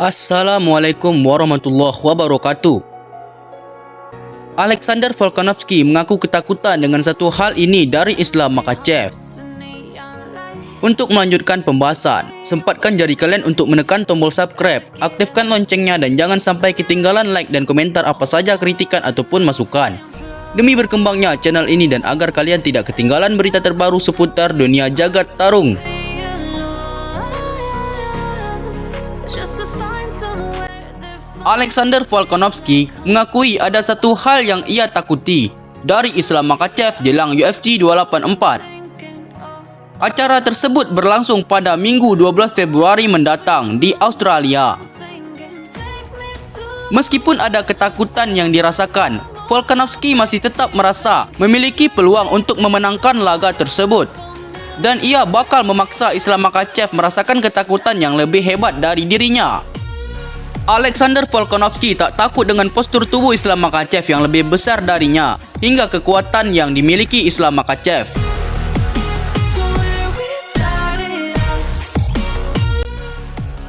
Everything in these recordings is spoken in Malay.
Assalamualaikum warahmatullahi wabarakatuh. Alexander Volkanovski mengaku ketakutan dengan satu hal ini dari Islam Makhachev. Untuk melanjutkan pembahasan, sempatkan jari kalian untuk menekan tombol subscribe, aktifkan loncengnya dan jangan sampai ketinggalan like dan komentar apa saja kritikan ataupun masukan. Demi berkembangnya channel ini dan agar kalian tidak ketinggalan berita terbaru seputar dunia jagat tarung. Alexander Volkanovski mengakui ada satu hal yang ia takuti dari Islam Makhachev jelang UFC 284. Acara tersebut berlangsung pada Minggu 12 Februari mendatang di Australia. Meskipun ada ketakutan yang dirasakan, Volkanovski masih tetap merasa memiliki peluang untuk memenangkan laga tersebut. Dan ia bakal memaksa Islam Makhachev merasakan ketakutan yang lebih hebat dari dirinya. Alexander Volkanovski tak takut dengan postur tubuh Islam Makhachev yang lebih besar darinya hingga kekuatan yang dimiliki Islam Makhachev.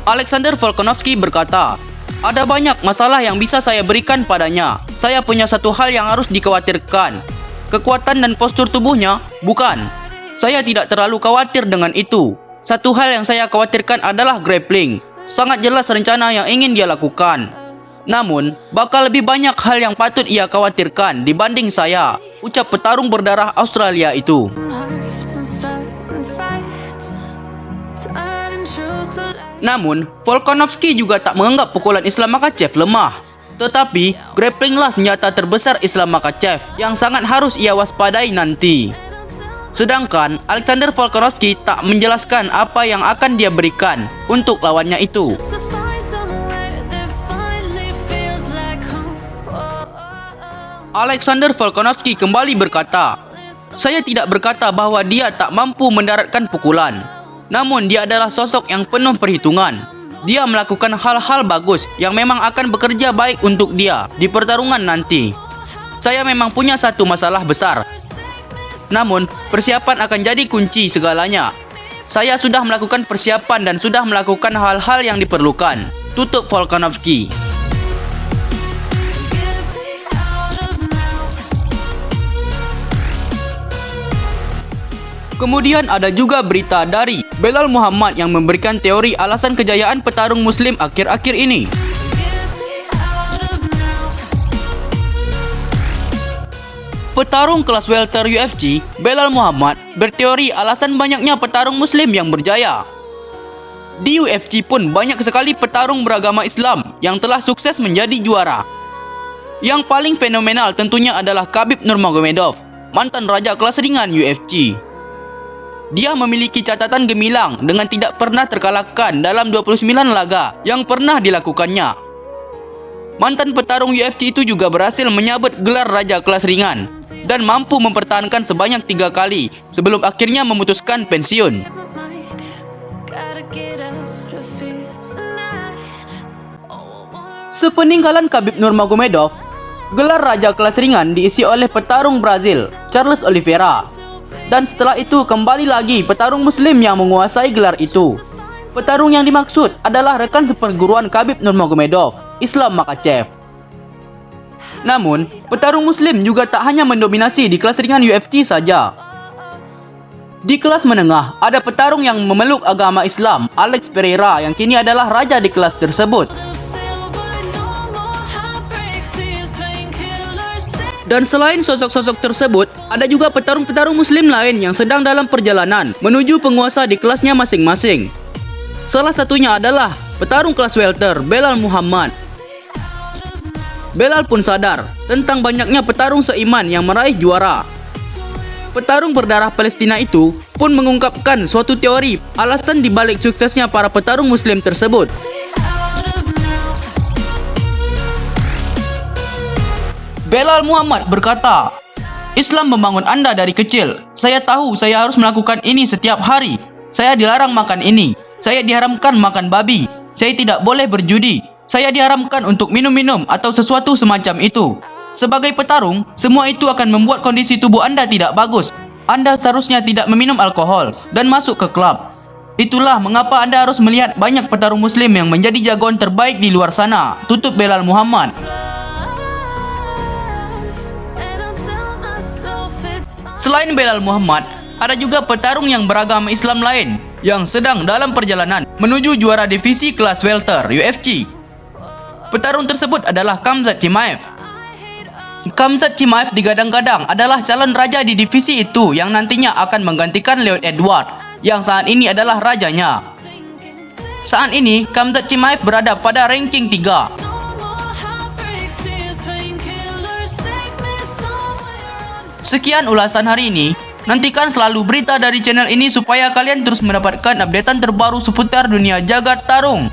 Alexander Volkanovski berkata, "Ada banyak masalah yang bisa saya berikan padanya. Saya punya satu hal yang harus dikhawatirkan. Kekuatan dan postur tubuhnya, bukan. Saya tidak terlalu khawatir dengan itu. Satu hal yang saya khawatirkan adalah grappling. Sangat jelas rencana yang ingin dia lakukan. Namun, bakal lebih banyak hal yang patut ia khawatirkan dibanding saya," ucap petarung berdarah Australia itu. Namun, Volkanovski juga tak menganggap pukulan Islam Makhachev lemah. Tetapi, grapplinglah senjata terbesar Islam Makhachev yang sangat harus ia waspadai nanti. Sedangkan, Alexander Volkanovski tak menjelaskan apa yang akan dia berikan untuk lawannya itu. Alexander Volkanovski kembali berkata, "Saya tidak berkata bahwa dia tak mampu mendaratkan pukulan. Namun dia adalah sosok yang penuh perhitungan. Dia melakukan hal-hal bagus yang memang akan bekerja baik untuk dia di pertarungan nanti. Saya memang punya satu masalah besar. Namun, persiapan akan jadi kunci segalanya. Saya sudah melakukan persiapan dan sudah melakukan hal-hal yang diperlukan," tutup Volkanovski. Kemudian ada juga berita dari Belal Muhammad yang memberikan teori alasan kejayaan petarung Muslim akhir-akhir ini. Petarung kelas welter UFC, Belal Muhammad, berteori alasan banyaknya petarung Muslim yang berjaya. Di UFC pun banyak sekali petarung beragama Islam yang telah sukses menjadi juara. Yang paling fenomenal tentunya adalah Khabib Nurmagomedov, mantan raja kelas ringan UFC. Dia memiliki catatan gemilang dengan tidak pernah terkalahkan dalam 29 laga yang pernah dilakukannya. Mantan petarung UFC itu juga berhasil menyabet gelar raja kelas ringan dan mampu mempertahankan sebanyak 3 kali sebelum akhirnya memutuskan pensiun. Sepeninggalan Khabib Nurmagomedov, gelar raja kelas ringan diisi oleh petarung Brazil, Charles Oliveira. Dan setelah itu kembali lagi petarung Muslim yang menguasai gelar itu. Petarung yang dimaksud adalah rekan seperguruan Khabib Nurmagomedov, Islam Makhachev. Namun, petarung Muslim juga tak hanya mendominasi di kelas ringan UFC saja. Di kelas menengah, ada petarung yang memeluk agama Islam, Alex Pereira, yang kini adalah raja di kelas tersebut. Dan selain sosok-sosok tersebut, ada juga petarung-petarung Muslim lain yang sedang dalam perjalanan menuju penguasa di kelasnya masing-masing. Salah satunya adalah petarung kelas welter, Belal Muhammad. Belal pun sadar tentang banyaknya petarung seiman yang meraih juara. Petarung berdarah Palestina itu pun mengungkapkan suatu teori alasan dibalik suksesnya para petarung Muslim tersebut. Belal Muhammad berkata, "Islam membangun Anda dari kecil. Saya tahu saya harus melakukan ini setiap hari. Saya dilarang makan ini. Saya diharamkan makan babi. Saya tidak boleh berjudi. Saya diharamkan untuk minum-minum atau sesuatu semacam itu. Sebagai petarung, semua itu akan membuat kondisi tubuh Anda tidak bagus. Anda seharusnya tidak meminum alkohol dan masuk ke klub. Itulah mengapa Anda harus melihat banyak petarung muslim yang menjadi jagoan terbaik di luar sana. Tutup Belal Muhammad. Selain Belal Muhammad, ada juga petarung yang beragama Islam lain yang sedang dalam perjalanan menuju juara divisi kelas welter UFC. Petarung tersebut adalah Khamzat Chimaev. Khamzat Chimaev digadang-gadang adalah calon raja di divisi itu yang nantinya akan menggantikan Leon Edward yang saat ini adalah rajanya. Saat ini, Khamzat Chimaev berada pada ranking 3. Sekian ulasan hari ini. Nantikan selalu berita dari channel ini supaya kalian terus mendapatkan updatean terbaru seputar dunia jagat tarung.